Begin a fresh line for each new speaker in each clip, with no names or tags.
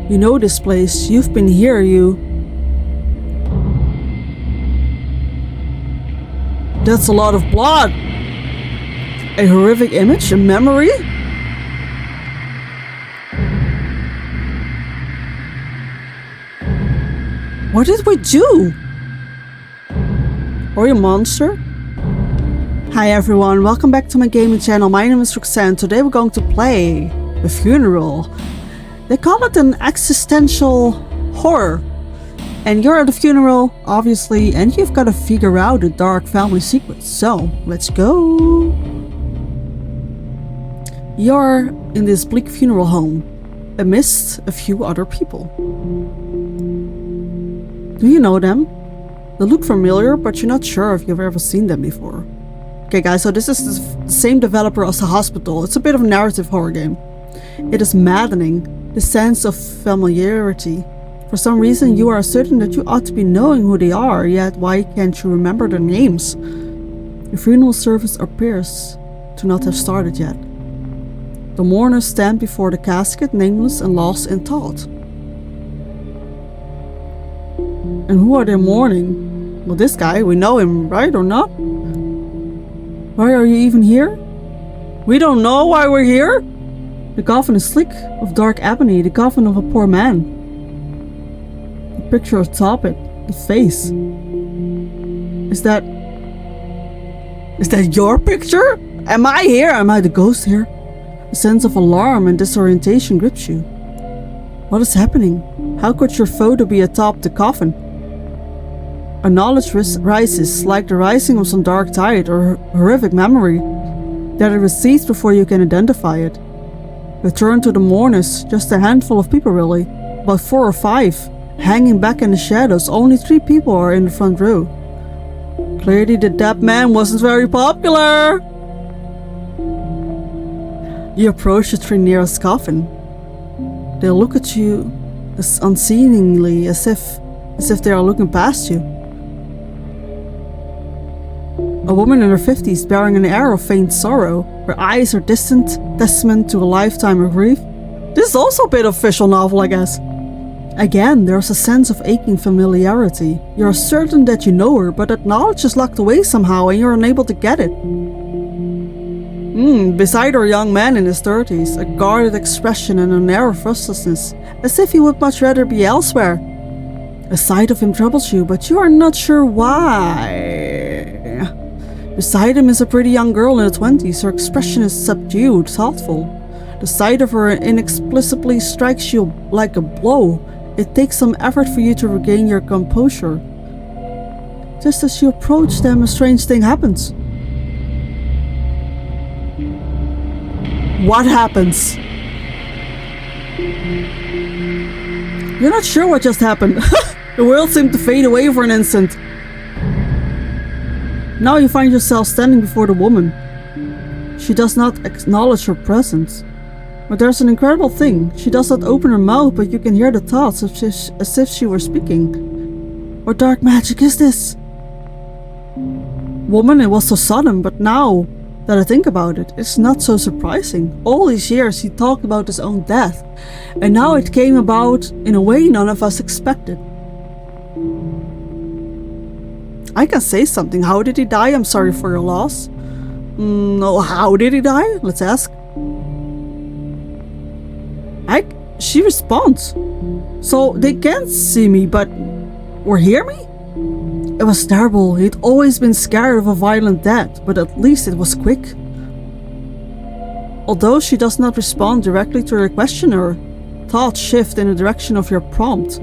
You know this place. You've been here, you. That's a lot of blood. A horrific image? A memory? What did we do? Are you a monster? Hi everyone, welcome back to my gaming channel. My name is Crux and today we're going to play The Funeral. They call it an existential horror. And you're at a funeral, obviously, and you've got to figure out the dark family secrets. So, let's go! You're in this bleak funeral home, amidst a few other people. Do you know them? They look familiar, but you're not sure if you've ever seen them before. Okay guys, so this is the same developer as The Hospital. It's a bit of a narrative horror game. It is maddening, the sense of familiarity. For some reason you are certain that you ought to be knowing who they are, yet why can't you remember their names? The funeral service appears to not have started yet. The mourners stand before the casket, nameless and lost in thought. And who are they mourning? Well, this guy, we know him, right or not? Why are you even here? We don't know why we're here? The coffin is sleek, of dark ebony, the coffin of a poor man. The picture atop it, the face. Is that your picture? Am I here? Am I the ghost here? A sense of alarm and disorientation grips you. What is happening? How could your photo be atop the coffin? A knowledge rises, like the rising of some dark tide or horrific memory, that it recedes before you can identify it. You turn to the mourners, just a handful of people really, about 4 or 5, hanging back in the shadows. Only 3 people are in the front row. Clearly the dead man wasn't very popular! You approach the 3 nearest coffin. They look at you as unseeingly, as if they are looking past you. A woman in her 50s bearing an air of faint sorrow. Her eyes are distant, testament to a lifetime of grief. This is also a bit of visual novel, I guess. Again, there's a sense of aching familiarity. You're certain that you know her, but that knowledge is locked away somehow and you're unable to get it. Beside her, a young man in his 30s, a guarded expression and an air of restlessness, as if he would much rather be elsewhere. A sight of him troubles you, but you are not sure why. Beside him is a pretty young girl in her 20s. Her expression is subdued, thoughtful. The sight of her inexplicably strikes you like a blow. It takes some effort for you to regain your composure. Just as you approach them, a strange thing happens. What happens? You're not sure what just happened. The world seemed to fade away for an instant. Now you find yourself standing before the woman. She does not acknowledge your presence. But there's an incredible thing. She does not open her mouth, but you can hear the thoughts as if she were speaking. What dark magic is this? Woman, it was so sudden, but now that I think about it, it's not so surprising. All these years he talked about his own death, and now it came about in a way none of us expected. I can say something. How did he die? I'm sorry for your loss. No, how did he die? Let's ask. She responds. So they can't see me, but or hear me? It was terrible. He'd always been scared of a violent death, but at least it was quick. Although she does not respond directly to your question, her thoughts shift in the direction of your prompt.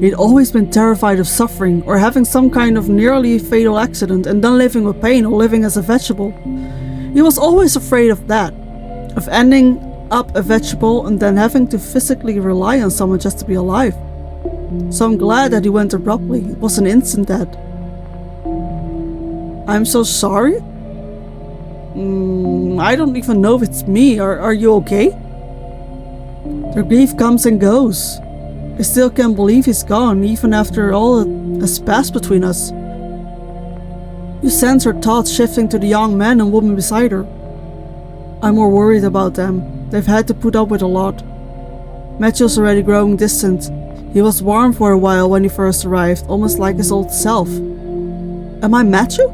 He'd always been terrified of suffering or having some kind of nearly fatal accident and then living with pain or living as a vegetable. He was always afraid of that, of ending up a vegetable and then having to physically rely on someone just to be alive. So I'm glad that he went abruptly. It was an instant death. I'm so sorry? I don't even know if it's me. Are you okay? Their grief comes and goes. I still can't believe he's gone, even after all that has passed between us. You sense her thoughts shifting to the young man and woman beside her. I'm more worried about them. They've had to put up with a lot. Matthew's already growing distant. He was warm for a while when he first arrived, almost like his old self. Am I Matthew?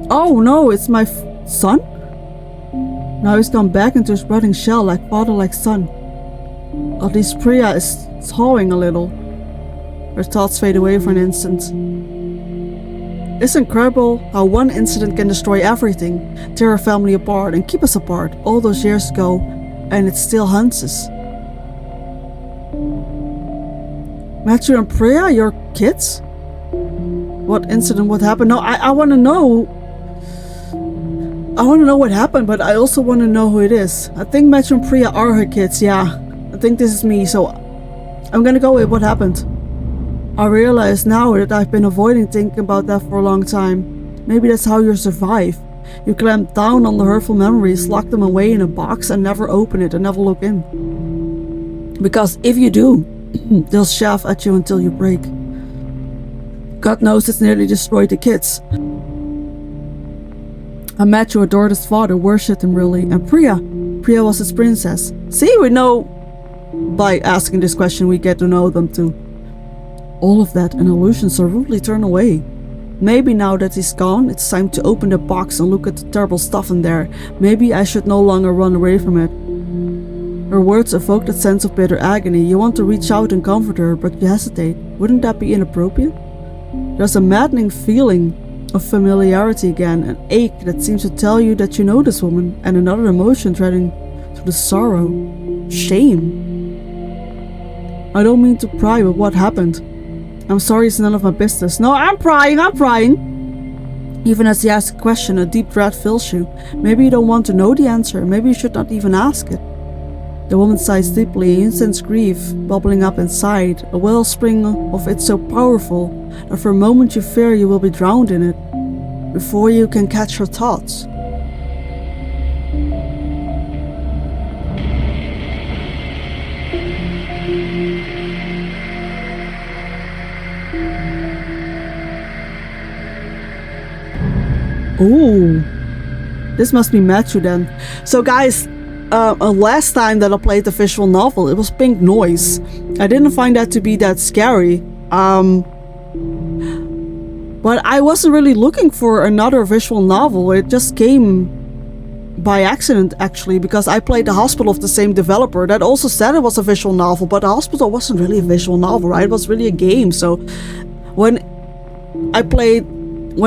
Oh no, it's my son? Now he's gone back into his rotting shell, like father, like son. At least Priya is thawing a little. Her thoughts fade away for an instant. It's incredible how one incident can destroy everything, tear our family apart and keep us apart all those years ago, and it still haunts us. Matthew and Priya, your kids? What incident, what happened? No, I want to know. I want to know what happened, but I also want to know who it is. I think Metoo and Priya are her kids, yeah. I think this is me, so I'm gonna go with what happened. I realize now that I've been avoiding thinking about that for a long time. Maybe that's how you survive. You clamp down on the hurtful memories, lock them away in a box and never open it and never look in. Because if you do, they'll shove at you until you break. God knows it's nearly destroyed the kids. And Matthew adored his father, worshipped him really, and Priya was his princess. See, we know, by asking this question we get to know them too. All of that an illusion so rudely turned away. Maybe now that he's gone, it's time to open the box and look at the terrible stuff in there. Maybe I should no longer run away from it. Her words evoke that sense of bitter agony. You want to reach out and comfort her, but you hesitate. Wouldn't that be inappropriate? There's a maddening feeling of familiarity again, an ache that seems to tell you that you know this woman, and another emotion threading through the sorrow. Shame. I don't mean to pry, but what happened? I'm sorry, it's none of my business. No, I'm prying. Even as he asks a question, a deep dread fills you. Maybe you don't want to know the answer. Maybe you should not even ask it. The woman sighs deeply, intense grief bubbling up inside, a wellspring of it so powerful that for a moment you fear you will be drowned in it, before you can catch her thoughts. Ooh, this must be Matthew then. So guys, last time that I played the visual novel, it was Pink Noise. I didn't find that to be that scary. But I wasn't really looking for another visual novel. It just came by accident, actually, because I played The Hospital of the same developer that also said it was a visual novel, but The Hospital wasn't really a visual novel, right? It was really a game. So when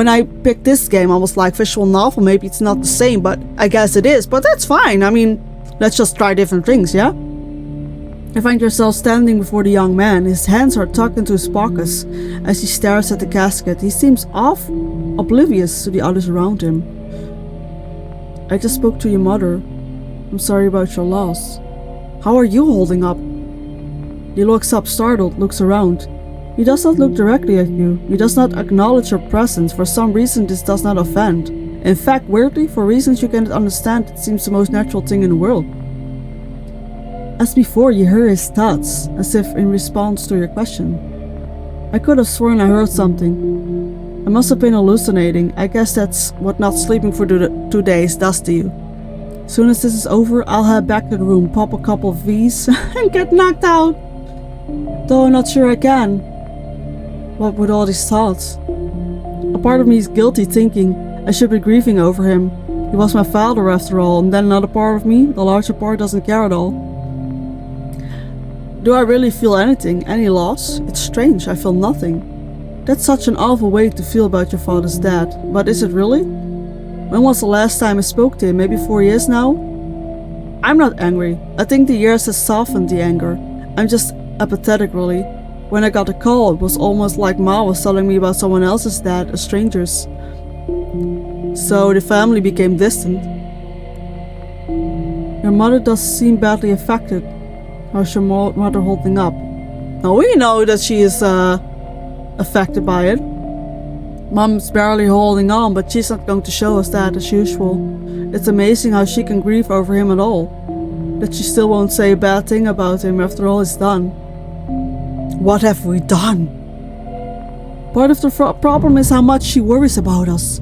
I picked this game, I was like, visual novel, maybe it's not the same, but I guess it is. But that's fine. I mean, let's just try different things, yeah? You find yourself standing before the young man. His hands are tucked into his pockets as he stares at the casket. He seems oblivious to the others around him. I just spoke to your mother. I'm sorry about your loss. How are you holding up? He looks up, startled, looks around. He does not look directly at you. He does not acknowledge your presence. For some reason, this does not offend. In fact, weirdly, for reasons you cannot understand, it seems the most natural thing in the world. As before, you hear his thoughts, as if in response to your question. I could have sworn I heard something. I must have been hallucinating. I guess that's what not sleeping for 2 days does to you. Soon as this is over, I'll head back to the room, pop a couple of V's, and get knocked out. Though I'm not sure I can. What with all these thoughts? A part of me is guilty, thinking I should be grieving over him. He was my father after all, and then another part of me, the larger part, doesn't care at all. Do I really feel anything, any loss? It's strange, I feel nothing. That's such an awful way to feel about your father's death, but is it really? When was the last time I spoke to him? Maybe 4 years now? I'm not angry. I think the years has softened the anger. I'm just apathetic, really. When I got a call, it was almost like Ma was telling me about someone else's death, a stranger's. So the family became distant. Your mother does seem badly affected. How's your mother holding up? Now we know that she is affected by it. Mom's barely holding on, but she's not going to show us that as usual. It's amazing how she can grieve over him at all. That she still won't say a bad thing about him after all is done. What have we done? Part of the problem is how much she worries about us.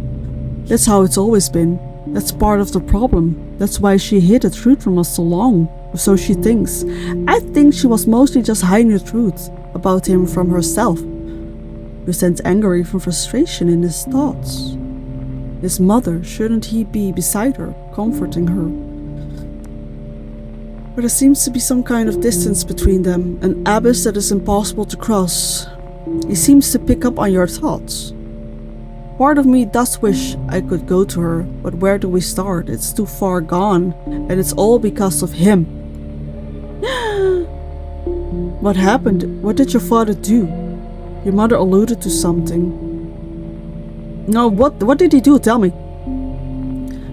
That's how it's always been. That's part of the problem. That's why she hid the truth from us so long. So she thinks. I think she was mostly just hiding the truth about him from herself, who sends anger from frustration in his thoughts. His mother, shouldn't he be beside her, comforting her? But there seems to be some kind of distance between them, an abyss that is impossible to cross. He seems to pick up on your thoughts. Part of me does wish I could go to her, but where do we start? It's too far gone, and it's all because of him. What happened? What did your father do? Your mother alluded to something. No, what did he do? Tell me.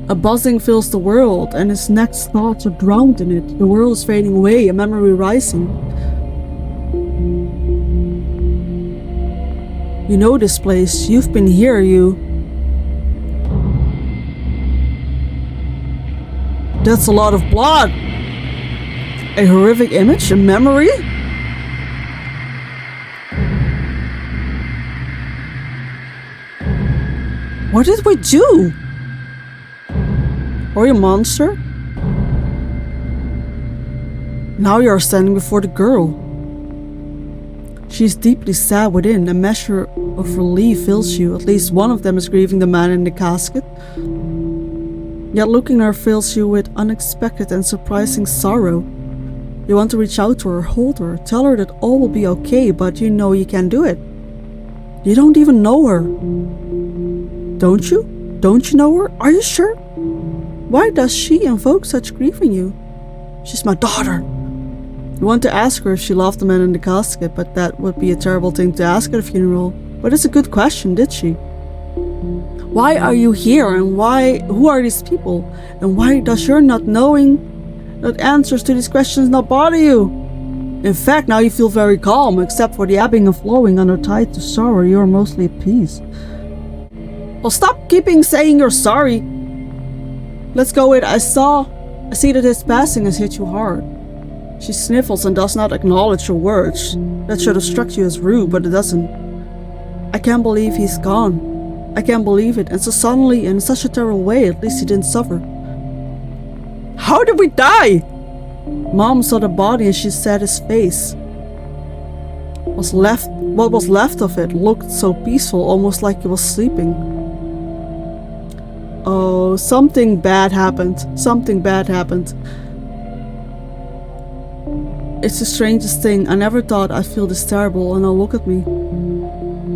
A buzzing fills the world, and his next thoughts are drowned in it. The world is fading away, a memory rising. You know this place. You've been here, you. That's a lot of blood. A horrific image? A memory? What did we do? Are you a monster? Now you are standing before the girl. She is deeply sad within. A measure of relief fills you. At least one of them is grieving the man in the casket. Yet looking at her fills you with unexpected and surprising sorrow. You want to reach out to her, hold her, tell her that all will be okay, but you know you can't do it. You don't even know her. Don't you? Don't you know her? Are you sure? Why does she invoke such grief in you? She's my daughter. You want to ask her if she loved the man in the casket, but that would be a terrible thing to ask at a funeral. But it's a good question, did she? Why are you here, and who are these people? And why does your not knowing that answers to these questions not bother you? In fact, now you feel very calm, except for the ebbing and flowing under tide to sorrow, you're mostly at peace. Well, stop keeping saying you're sorry. Let's go with, I see that his passing has hit you hard. She sniffles and does not acknowledge your words. That should have struck you as rude, but it doesn't. I can't believe he's gone. I can't believe it, and so suddenly, in such a terrible way, at least he didn't suffer. How did we die? Mom saw the body and she said his face. What was left of it looked so peaceful, almost like he was sleeping. Oh, something bad happened. Something bad happened. It's the strangest thing. I never thought I'd feel this terrible, and now look at me.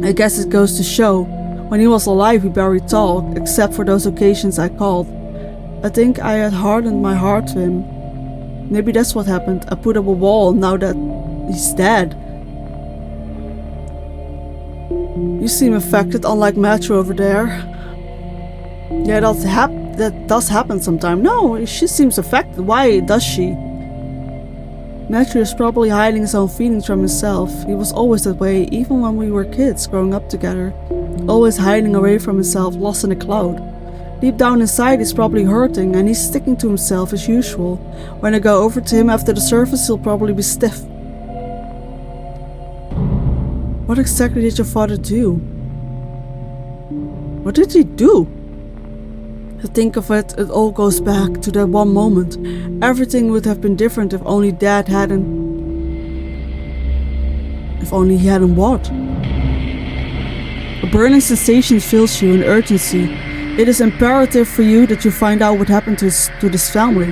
I guess it goes to show. When he was alive, we barely talked, except for those occasions I called. I think I had hardened my heart to him. Maybe that's what happened. I put up a wall now that he's dead. You seem affected, unlike metoo over there. Yeah, that does happen sometime. No, she seems affected. Why does she? metoo is probably hiding his own feelings from himself. He was always that way, even when we were kids growing up together. Always hiding away from himself, lost in a cloud. Deep down inside he's probably hurting, and he's sticking to himself as usual. When I go over to him after the surface, he'll probably be stiff. What exactly did your father do? What did he do? To think of it, it all goes back to that one moment. Everything would have been different if only Dad hadn't... If only he hadn't what? A burning sensation fills you, an urgency. It is imperative for you that you find out what happened to this family.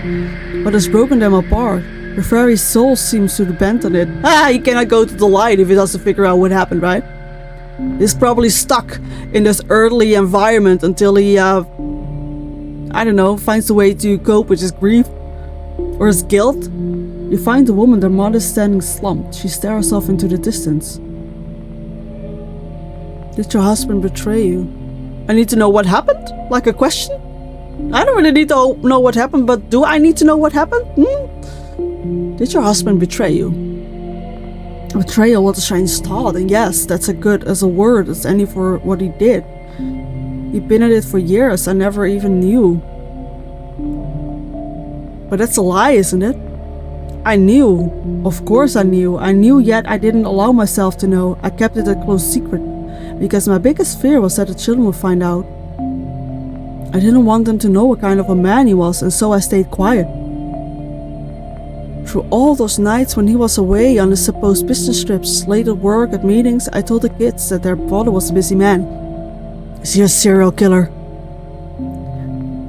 What has broken them apart. Your very soul seems to depend on it. He cannot go to the light if he doesn't figure out what happened, right? He's probably stuck in this earthly environment until he, I don't know, finds a way to cope with his grief or his guilt. You find the woman, their mother, standing slumped. She stares off into the distance. Did your husband betray you? I need to know what happened? Like a question? I don't really need to know what happened, but do I need to know what happened? Did your husband betray you? Betrayal was a strange thought, and yes, that's as good as a word as any for what he did. He'd been at it for years, I never even knew. But that's a lie, isn't it? I knew. Of course I knew. I knew, yet I didn't allow myself to know. I kept it a close secret. Because my biggest fear was that the children would find out. I didn't want them to know what kind of a man he was, and so I stayed quiet. through all those nights when he was away on his supposed business trips, late at work, at meetings, I told the kids that their father was a busy man. Is he a serial killer?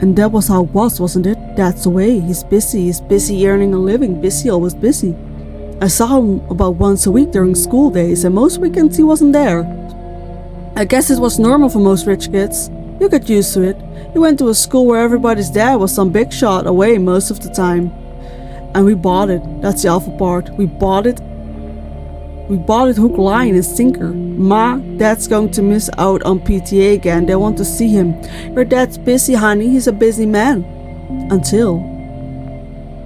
And that was how it was, wasn't it? That's the way. He's busy earning a living, always busy. I saw him about once a week during school days, and most weekends he wasn't there. I guess it was normal for most rich kids. You get used to it. He went to a school where everybody's dad was some big shot away most of the time. And we bought it. That's the awful part. We bought it. We bought it hook, line, and sinker. Ma, Dad's going to miss out on PTA again. They want to see him. Your dad's busy, honey. He's a busy man. Until...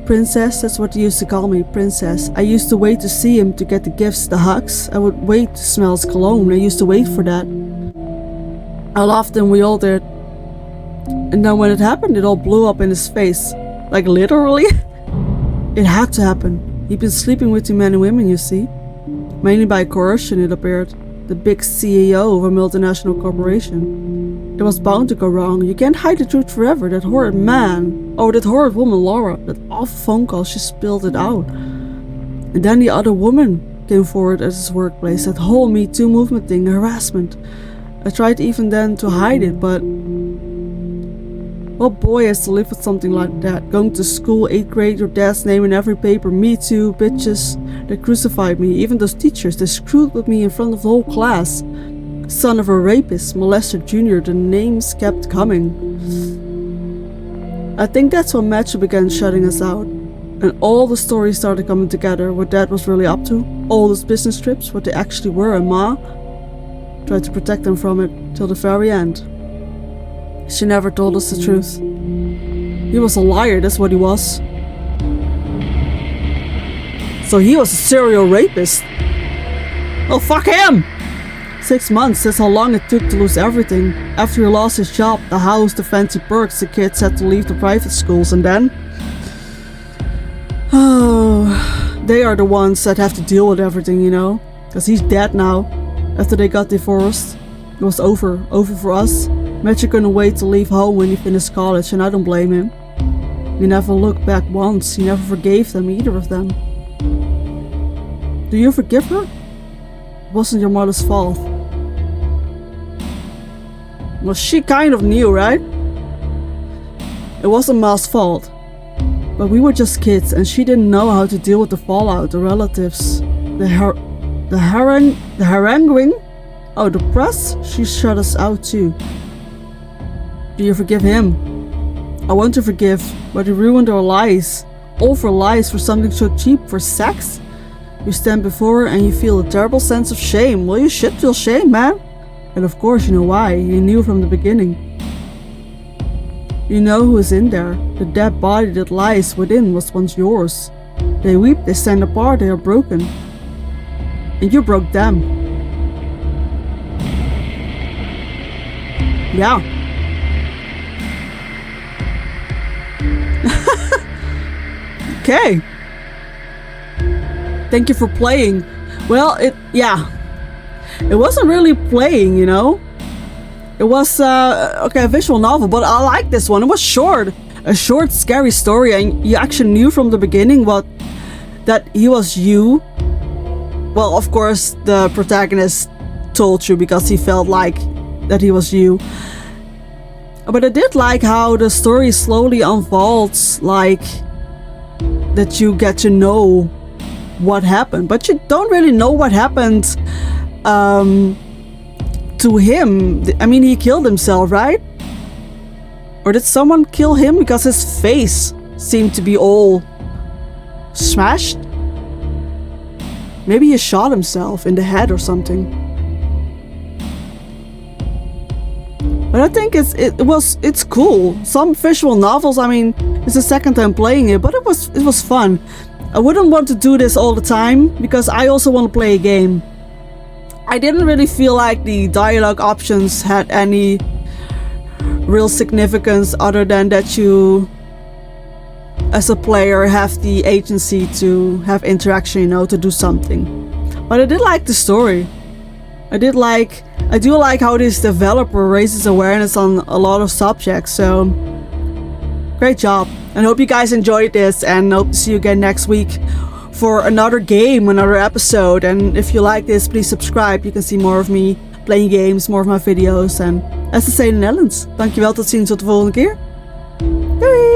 Princess, that's what they used to call me, Princess. I used to wait to see him, to get the gifts, the hugs. I would wait to smell his cologne. I used to wait for that. I loved him, we all did. And then when it happened, it all blew up in his face. Like literally. It had to happen. He'd been sleeping with too many women, you see. Mainly by coercion, it appeared. The big CEO of a multinational corporation. It was bound to go wrong. You can't hide the truth forever. That horrid man. Oh, that horrid woman, Laura. That awful phone call, she spilled it out. And then the other woman came forward at his workplace. That whole metoo movement thing, harassment. I tried even then to hide it, but... What boy has to live with something like that? Going to school, 8th grade, your dad's name in every paper. Me too, bitches. They crucified me. Even those teachers, they screwed with me in front of the whole class. Son of a rapist, molester junior, the names kept coming. I think that's when Matthew began shutting us out. And all the stories started coming together, what Dad was really up to. All those business trips, what they actually were, and Ma tried to protect them from it till the very end. She never told us the truth. He was a liar, that's what he was. So he was a serial rapist. Oh, fuck him! 6 months, that's how long it took to lose everything. After he lost his job, the house, the fancy perks, the kids had to leave the private schools, and then... Oh, they are the ones that have to deal with everything, you know? Because he's dead now. After they got divorced, it was over for us. Matthew couldn't wait to leave home when he finished college, and I don't blame him. He never looked back once. He never forgave them, either of them. Do you forgive her? It wasn't your mother's fault. Well, she kind of knew, right? It wasn't Ma's fault. But we were just kids, and she didn't know how to deal with the fallout, the relatives, the haranguing. Oh, the press? She shut us out too. Do you forgive him? I want to forgive, but he ruined our lives. All for lies, for something so cheap, for sex? You stand before her and you feel a terrible sense of shame. Well, you should feel shame, man. And of course you know why. You knew from the beginning. You know who is in there. The dead body that lies within was once yours. They weep, they stand apart, they are broken. And you broke them. Yeah. Okay. Thank you for playing. Well, it wasn't really playing, you know. It was a visual novel, but I like this one. It was short, a short, scary story, and you actually knew from the beginning that he was you. Well, of course, the protagonist told you because he felt like that he was you. But I did like how the story slowly unfolds, like that you get to know what happened, but you don't really know what happened to him. I mean, he killed himself, right? Or did someone kill him because his face seemed to be all smashed? Maybe he shot himself in the head or something. But I think it's cool. Some visual novels, I mean, it's the second time playing it, but it was fun. I wouldn't want to do this all the time because I also want to play a game. I didn't really feel like the dialogue options had any real significance other than that you, as a player, have the agency to have interaction, you know, to do something. But I did like the story. I do like how this developer raises awareness on a lot of subjects, so Great job. And hope you guys enjoyed this, and hope to see you again next week for another game, another episode. And if you like this, please subscribe. You can see more of me playing games, more of my videos. And as they say in the Netherlands, dankjewel, tot ziens, tot de volgende keer. Doei!